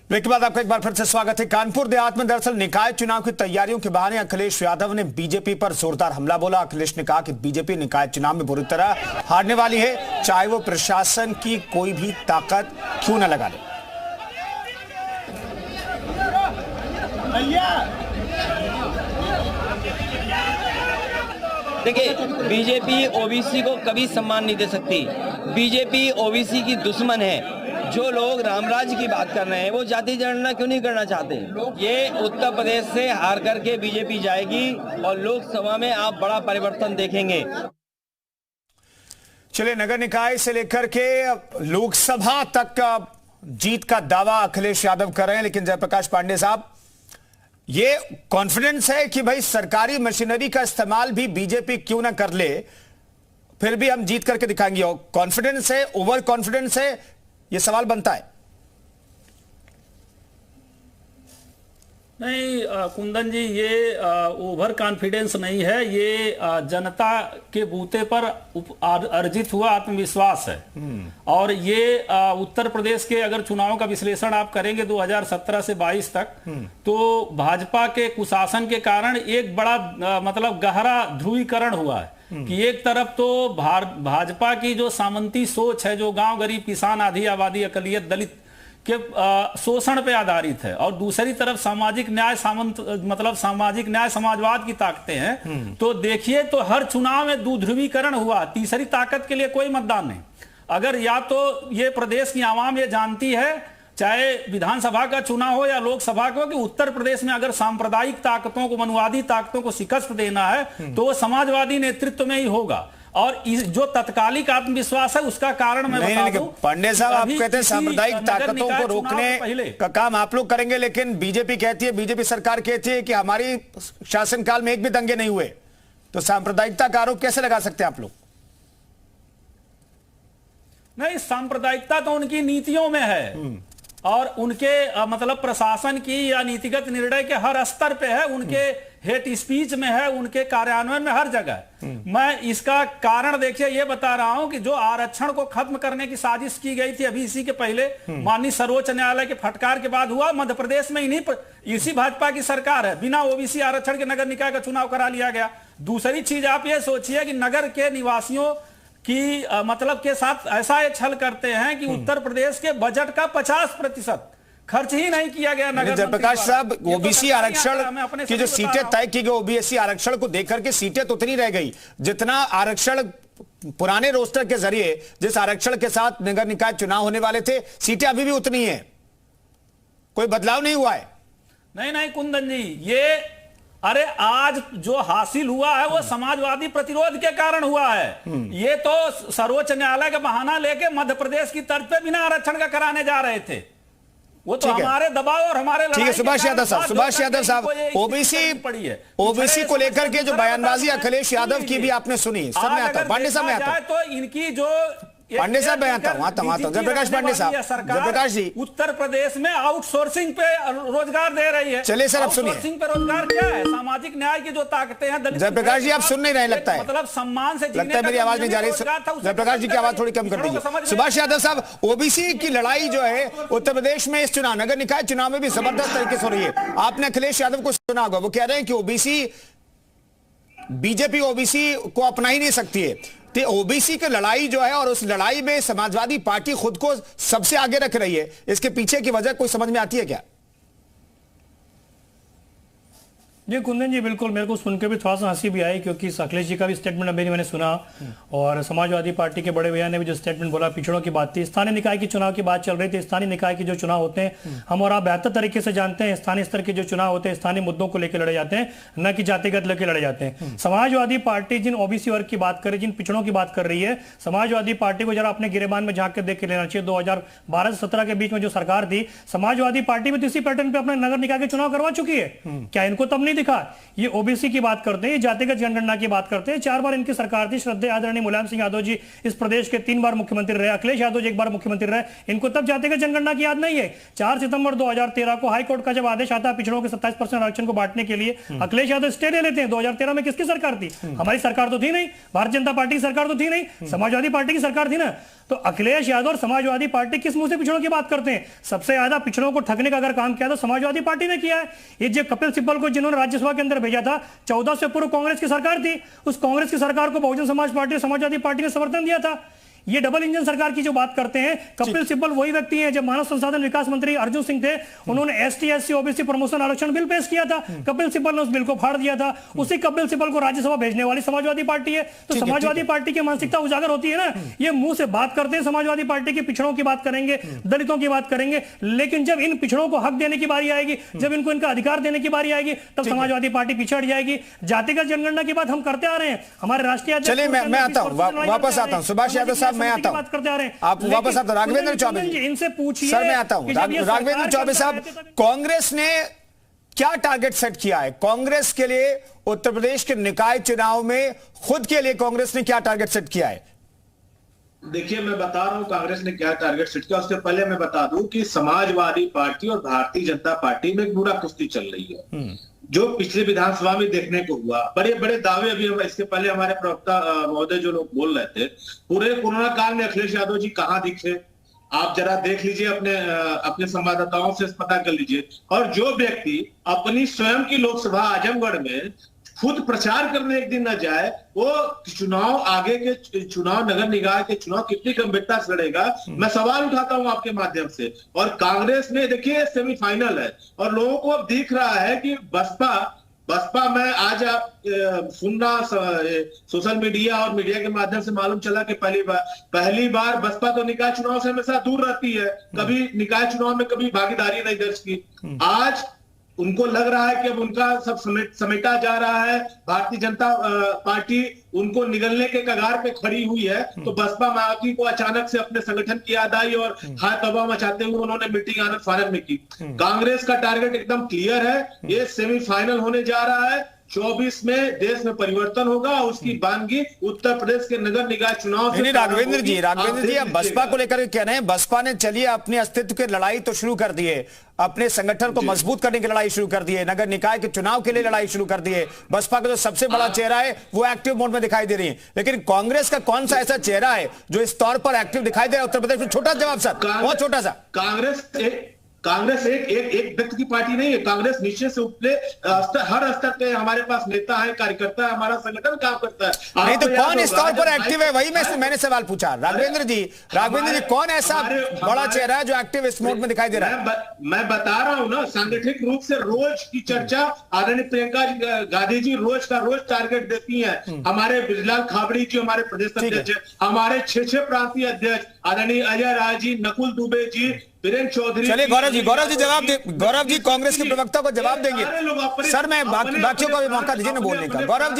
Break के बाद आपका एक बार फिर से स्वागत है। कानपुर देहात में दरअसल निकाय चुनाव की तैयारियों के बहाने अखिलेश यादव ने बीजेपी पर जोरदार हमला बोला। अखिलेश ने कहा कि बीजेपी निकाय चुनाव में बुरी तरह हारने वाली है, चाहे वो प्रशासन की कोई भी ताकत क्यों न लगा ले। देखिए, बीजेपी ओबीसी को कभी सम्मान नहीं दे सकती। बीजेपी ओबीसी की दुश्मन है। जो लोग रामराज की बात कर रहे हैं वो जाति जनगणना क्यों नहीं करना चाहते? ये उत्तर प्रदेश से हार करके बीजेपी जाएगी और लोकसभा में आप बड़ा परिवर्तन देखेंगे। चलिए, नगर निकाय से लेकर के लोकसभा तक जीत का दावा अखिलेश यादव कर रहे हैं, लेकिन जयप्रकाश पांडे साहब, ये कॉन्फिडेंस है कि भाई सरकारी मशीनरी का इस्तेमाल भी बीजेपी क्यों ना कर ले, फिर भी हम जीत करके दिखाएंगे। और कॉन्फिडेंस है, ओवर कॉन्फिडेंस है, ये सवाल बनता है। नहीं कुंदन जी, ये ओवर कॉन्फिडेंस नहीं है, ये जनता के बूते पर अर्जित हुआ आत्मविश्वास है। और ये उत्तर प्रदेश के अगर चुनावों का विश्लेषण आप करेंगे 2017 से 22 तक, तो भाजपा के कुशासन के कारण एक बड़ा मतलब गहरा ध्रुवीकरण हुआ है कि एक तरफ तो भाजपा की जो सामंती सोच है, जो गांव गरीब किसान आधी आबादी अकलियत दलित के शोषण पे आधारित है, और दूसरी तरफ सामाजिक न्याय सामाजिक न्याय समाजवाद की ताकतें हैं। तो देखिए, तो हर चुनाव में ध्रुवीकरण हुआ, तीसरी ताकत के लिए कोई मतदान नहीं। अगर या तो ये प्रदेश की आवाम ये जानती है, चाहे विधानसभा का चुनाव हो या लोकसभा को, कि उत्तर प्रदेश में अगर सांप्रदायिक ताकतों को, मनुवादी ताकतों को शिकस्त देना है तो वो समाजवादी नेतृत्व में ही होगा। और जो तत्कालिक आत्मविश्वास है उसका कारण मैं बता दूं, पांडे साहब, आप कहते हैं सांप्रदायिक ताकतों को रोकने का काम आप लोग करेंगे, लेकिन बीजेपी कहती है, बीजेपी सरकार कहती है कि हमारी शासनकाल में एक भी दंगे नहीं हुए, तो सांप्रदायिकता का आरोप कैसे लगा सकते हैं आप लोग? नहीं, सांप्रदायिकता तो उनकी नीतियों में है और उनके मतलब प्रशासन की या नीतिगत निर्णय के हर स्तर पे है, उनके हेट स्पीच में है, उनके कार्यान्वयन में, हर जगह। मैं इसका कारण देखिए ये बता रहा हूं कि जो आरक्षण को खत्म करने की साजिश की गई थी अभी इसी के पहले माननीय सर्वोच्च न्यायालय के फटकार के बाद हुआ, मध्य प्रदेश में इसी भाजपा की सरकार है, बिना ओबीसी आरक्षण के नगर निकाय का चुनाव करा लिया गया। दूसरी चीज आप ये सोचिए कि नगर के निवासियों कि मतलब के साथ ऐसा ये छल करते हैं कि उत्तर प्रदेश के बजट का 50% खर्च ही नहीं किया गया नगर। जयप्रकाश साहब, ओबीसी आरक्षण की जो सीटें तय की गई, ओबीसी आरक्षण को देकर के सीटें तो उतनी रह गई जितना आरक्षण पुराने रोस्टर के जरिए, जिस आरक्षण के साथ नगर निकाय चुनाव होने वाले थे, सीटें अभी भी उतनी है, कोई बदलाव नहीं हुआ है। नहीं कुंदन जी, ये अरे आज जो हासिल हुआ है वो समाजवादी प्रतिरोध के कारण हुआ है। ये तो सर्वोच्च न्यायालय का बहाना लेके मध्य प्रदेश की तर्ज पे बिना आरक्षण का कराने जा रहे थे, वो तो हमारे दबाव और हमारे ठीक है। सुभाष यादव साहब, ओबीसी को लेकर के जो बयानबाजी अखिलेश यादव की भी आपने सुनी, सब में आता, पांडे साहब में आता, तो इनकी जो पांडे साहब मैं आता हूं जयप्रकाश पांडे साहब, जयप्रकाश जी, उत्तर प्रदेश में आउटसोर्सिंग पे रोजगार दे रही है। चलिए सर, अब सुनिए, आउटसोर्सिंग पे रोजगार क्या है? सामाजिक न्याय की जो ताकतें हैं, जयप्रकाश जी आप सुन नहीं रहे लगता है, मतलब सम्मान से लगता है मेरी आवाज नहीं जा रही। जयप्रकाश जी की आवाज थोड़ी कम कर दीजिए। सुभाष यादव साहब, ओबीसी की लड़ाई जो है उत्तर प्रदेश में इस चुनाव, नगर निकाय चुनाव में भी जबरदस्त तरीके से हो रही है। आपने अखिलेश यादव को सुना होगा, वो कह रहे हैं कि ओबीसी, बीजेपी ओबीसी को अपना ही नहीं सकती है। तो ओबीसी की लड़ाई जो है, और उस लड़ाई में समाजवादी पार्टी खुद को सबसे आगे रख रही है, इसके पीछे की वजह कोई समझ में आती है क्या? जी कुंदन जी, बिल्कुल, मेरे को सुन के भी थोड़ा सा हंसी भी आई, क्योंकि अखिलेश जी का भी स्टेटमेंट अभी मैंने सुना और समाजवादी पार्टी के बड़े भैया ने भी जो स्टेटमेंट बोला, पिछड़ों की बात थी, स्थानीय निकाय की चुनाव की बात चल रही थी। स्थानीय निकाय के जो चुनाव होते हैं, हम और आप बेहतर तरीके से जानते हैं, स्थानीय स्तर के जो चुनाव होते हैं स्थानीय मुद्दों को लेकर लड़े जाते हैं, न कि जातिगत लेकर लड़े जाते हैं। समाजवादी पार्टी जिन ओबीसी वर्ग की बात कर रही है, जिन पिछड़ों की बात कर रही है, समाजवादी पार्टी को जरा अपने गिरेबान में झांक के देख के लेना चाहिए। 2012 से 17 के बीच में जो सरकार थी, समाजवादी पार्टी भी तो इसी पैटर्न पे अपने नगर निकाय के चुनाव करवा चुकी है। क्या इनको तब नहीं दिखा। ये ओबीसी की बात करते हैं, ये जातिगत जनगणना की बात करते हैं। 4 बार इनकी सरकार थी, श्रद्धेय आदरणीय मुलायम सिंह यादव जी इस प्रदेश के 3 बार मुख्यमंत्री रहे, अखिलेश यादव जी 1 बार मुख्यमंत्री रहे, इनको तब जातिगत जनगणना की याद नहीं है। 4 सितंबर 2013 को हाईकोर्ट का जब आदेश आता है पिछड़ों के 27% आरक्षण को बांटने के लिए, अखिलेश यादव स्टे ले लेते हैं। 2013 में किसकी सरकार थी? हमारी सरकार तो थी नहीं, भारतीय जनता पार्टी की सरकार तो थी नहीं, समाजवादी पार्टी की सरकार थी ना। तो अखिलेश यादव और समाजवादी पार्टी किस मुंह से पिछड़ों की बात करते हैं? सबसे ज्यादा पिछड़ों को ठगने का अगर काम किया तो समाजवादी पार्टी ने किया है। ये जो कपिल सिब्बल को जिन्होंने राज्यसभा के अंदर भेजा था, 14 से पूर्व कांग्रेस की सरकार थी, उस कांग्रेस की सरकार को बहुजन समाज पार्टी और समाजवादी पार्टी ने समर्थन दिया था। ये डबल इंजन सरकार की जो बात करते हैं, कपिल सिब्बल वही व्यक्ति हैं जब मानव संसाधन विकास मंत्री अर्जुन सिंह थे, उन्होंने एसटी एससी ओबीसी प्रमोशन आरक्षण बिल पेश किया था, कपिल सिब्बल ने उस बिल को फाड़ दिया था। उसी कपिल सिब्बल को राज्यसभा भेजने वाली समाजवादी पार्टी है। तो समाजवादी पार्टी की मानसिकता उजागर होती है ना। ये मुंह से बात करते हैं समाजवादी पार्टी की, पिछड़ों की बात करेंगे, दलितों की बात करेंगे, लेकिन जब इन पिछड़ों को हक देने की बारी आएगी, जब इनको इनका अधिकार देने की बारी आएगी, तब समाजवादी पार्टी पिछड़ जाएगी। जातिगत जनगणना की बात हम करते आ रहे हैं, हमारे राष्ट्रीय चलिए मैं आता हूं, वापस आता हूं। सुभाष यादव साहब मैं आता हूं, आप वापस आते। राघवेंद्र चौबे इनसे पूछिए सर, मैं आता हूं। राघवेंद्र चौबे साहब, कांग्रेस ने क्या टारगेट सेट किया है कांग्रेस के लिए उत्तर प्रदेश के निकाय चुनाव में? खुद के लिए कांग्रेस ने क्या टारगेट सेट किया है? देखिए, मैं बता रहा हूं कांग्रेस ने क्या टारगेट सेट किया। उससे पहले मैं बता दूं कि समाजवादी पार्टी और भारतीय जनता पार्टी में एक बुरा कुश्ती चल रही है, जो पिछले विधानसभा में देखने को हुआ। बड़े बड़े दावे अभी हम इसके पहले हमारे प्रवक्ता महोदय जो लोग बोल रहे थे, पूरे कोरोना काल में अखिलेश यादव जी कहां दिखे, आप जरा देख लीजिए, अपने संवाददाताओं से पता कर लीजिए। और जो व्यक्ति अपनी स्वयं की लोकसभा आजमगढ़ में खुद प्रचार करने एक दिन न जाए, वो चुनाव, आगे के चुनाव, नगर निकाय के चुनाव कितनी गंभीरता से लड़ेगा, मैं सवाल उठाता हूं आपके माध्यम से। और कांग्रेस में देखिए सेमीफाइनल है, और लोगों को अब दिख रहा है कि बसपा में आज आप सुनना सोशल मीडिया और मीडिया के माध्यम से मालूम चला कि पहली बार बसपा तो निकाय चुनाव से हमेशा दूर रहती है, कभी निकाय चुनाव में कभी भागीदारी नहीं दर्ज की। आज उनको लग रहा है कि अब उनका सब समेटा जा रहा है, भारतीय जनता पार्टी उनको निगलने के कगार पे खड़ी हुई है। तो बसपा मायावती को अचानक से अपने संगठन की याद आई और हाय तौबा मचाते हुए उन्होंने मीटिंग आनंद फानंद में की। कांग्रेस का टारगेट एकदम क्लियर है, ये सेमीफाइनल होने जा रहा है। 24 में देश में परिवर्तन होगा, उसकी बानगी उत्तर प्रदेश के नगर निकाय चुनाव से। राघवेंद्र जी अब बसपा को लेकर कह रहे हैं, बसपा ने चलिए अपने अस्तित्व की लड़ाई तो शुरू कर दी है, अपने संगठन को मजबूत करने की लड़ाई शुरू कर दी है, नगर निकाय के चुनाव के लिए लड़ाई शुरू कर दी है। बसपा का जो सबसे बड़ा चेहरा है वो एक्टिव मोड में दिखाई दे रही है, लेकिन कांग्रेस का कौन सा ऐसा चेहरा है जो इस तौर पर एक्टिव दिखाई दे रहा है उत्तर प्रदेश में? छोटा जवाब सर, बहुत छोटा सा। कांग्रेस एक व्यक्ति की पार्टी नहीं है। कांग्रेस निश्चित से उपले हर स्तर पे हमारे पास नेता है, कार्यकर्ता है, हमारा संगठन काम करता है। नहीं तो कौन इस तौर पर एक्टिव है, वही मैंने सवाल पूछा। राघवेंद्र जी कौन ऐसा बड़ा चेहरा है जो एक्टिव इस मोड में दिखाई दे रहा है? मैं बता रहा हूं ना, सांगठनिक रूप से रोज की चर्चा आदरणीय प्रियंका गांधी जी रोज का रोज टारगेट देती है। हमारे ब्रिजलाल खाबड़ी जी हमारे प्रदेश अध्यक्ष है, हमारे 6 प्रांतीय अध्यक्ष आदरणीय अजय राय जी, नकुल दुबे जी, वीरेंद्र चौधरी। चलिए गौरव जी जवाब दे। गौरव जी कांग्रेस के प्रवक्ता को जवाब देंगे। सर मैं बाकियों को भी मौका दीजिए ना बोलने का। गौरव जी